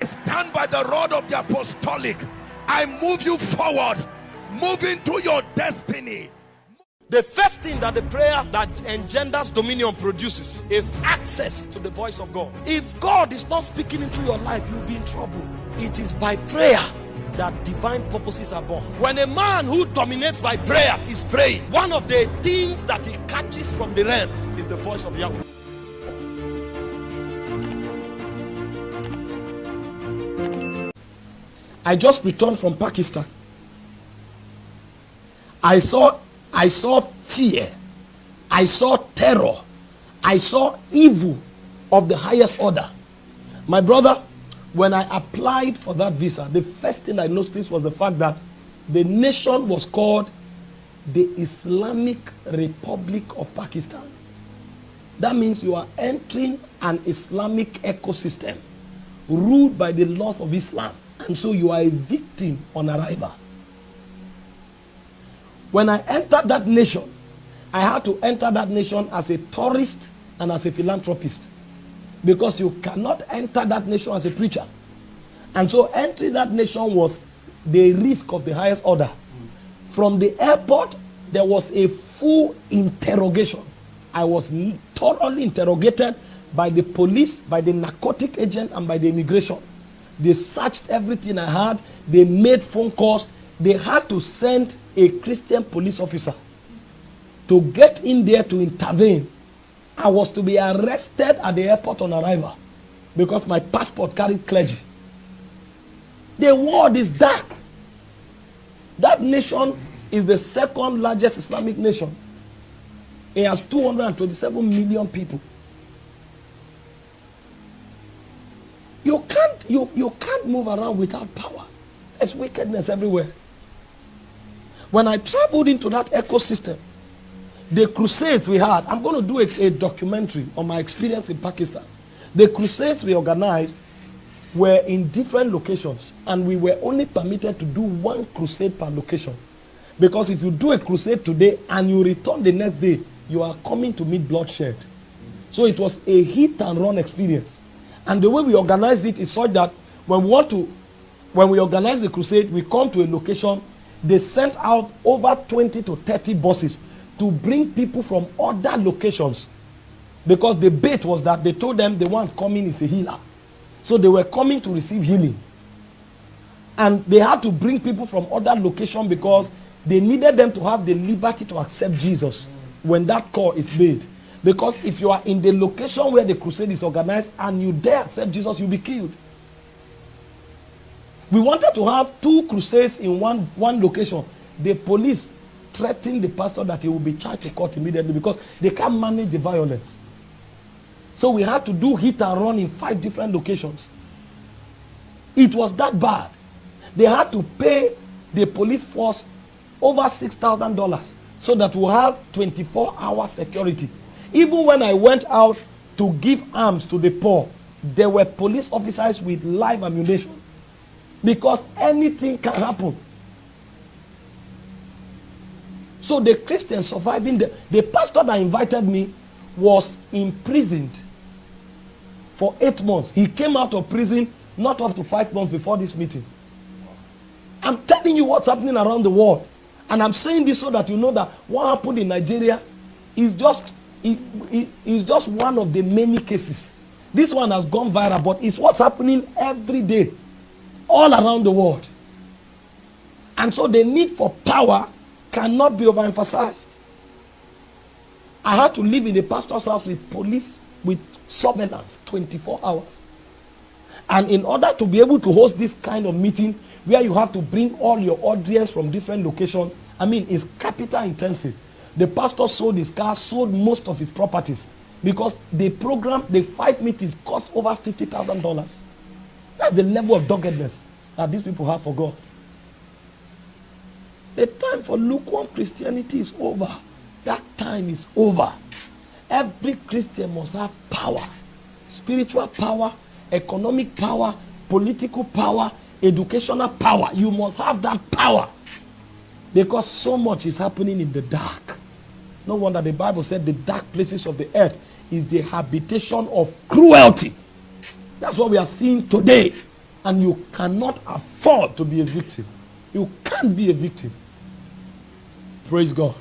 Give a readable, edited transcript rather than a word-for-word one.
Stand by the rod of the apostolic. I move you forward, move into your destiny. The first thing that the prayer that engenders dominion produces is access to the voice of God. If God is not speaking into your life, you'll be in trouble. It is by prayer that divine purposes are born. When a man who dominates by prayer is praying, one of the things that he catches from the realm is the voice of Yahweh. I just returned from Pakistan. I saw fear. I saw terror. I saw evil of the highest order. My brother, when I applied for that visa, the first thing I noticed was the fact that the nation was called the Islamic Republic of Pakistan. That means you are entering an Islamic ecosystem ruled by the laws of Islam. And so you are a victim on arrival. When I entered that nation, I had to enter that nation as a tourist and as a philanthropist. Because you cannot enter that nation as a preacher. And so entering that nation was the risk of the highest order. From the airport, there was a full interrogation. I was thoroughly interrogated by the police, by the narcotic agent, and by the immigration. They searched everything I had. They made phone calls. They had to send a Christian police officer to get in there to intervene. I was to be arrested at the airport on arrival because my passport carried clergy. The world is dark. That nation is the second largest Islamic nation. It has 227 million people. You can't move around without power. There's wickedness everywhere. When I traveled into that ecosystem, the crusades we had, I'm going to do a documentary on my experience in Pakistan. The crusades we organized were in different locations, and we were only permitted to do one crusade per location. Because if you do a crusade today and you return the next day, you are coming to meet bloodshed. So it was a hit and run experience. And the way we organize it is such that when we organize the crusade, we come to a location, they sent out over 20 to 30 buses to bring people from other locations. Because the bait was that they told them the one coming is a healer. So they were coming to receive healing. And they had to bring people from other locations because they needed them to have the liberty to accept Jesus when that call is made. Because if you are in the location where the crusade is organized and you dare accept Jesus, you'll be killed. We wanted to have 2 crusades in one location. The police threatened the pastor that he will be charged to court immediately because they can't manage the violence. So we had to do hit and run in 5 different locations. It was that bad. They had to pay the police force over $6,000 so that we'll have 24-hour security. Even when I went out to give arms to the poor, there were police officers with live ammunition. Because anything can happen. So the Christians surviving, the pastor that invited me was imprisoned for 8 months. He came out of prison not up to 5 months before this meeting. I'm telling you what's happening around the world. And I'm saying this so that you know that what happened in Nigeria is just one of the many cases. This one has gone viral, but it's what's happening every day, all around the world. And so the need for power cannot be overemphasized. I had to live in the pastor's house with police, with surveillance, 24 hours. And in order to be able to host this kind of meeting, where you have to bring all your audience from different locations, I mean, it's capital intensive. The pastor sold his car, sold most of his properties, because the program, the 5 meetings cost over $50,000. That's the level of doggedness that these people have for God. The time for lukewarm Christianity is over. That time is over. Every Christian must have power. Spiritual power, economic power, political power, educational power. You must have that power. Because so much is happening in the dark. No wonder the Bible said the dark places of the earth is the habitation of cruelty. That's what we are seeing today. And you cannot afford to be a victim. You can't be a victim. Praise God.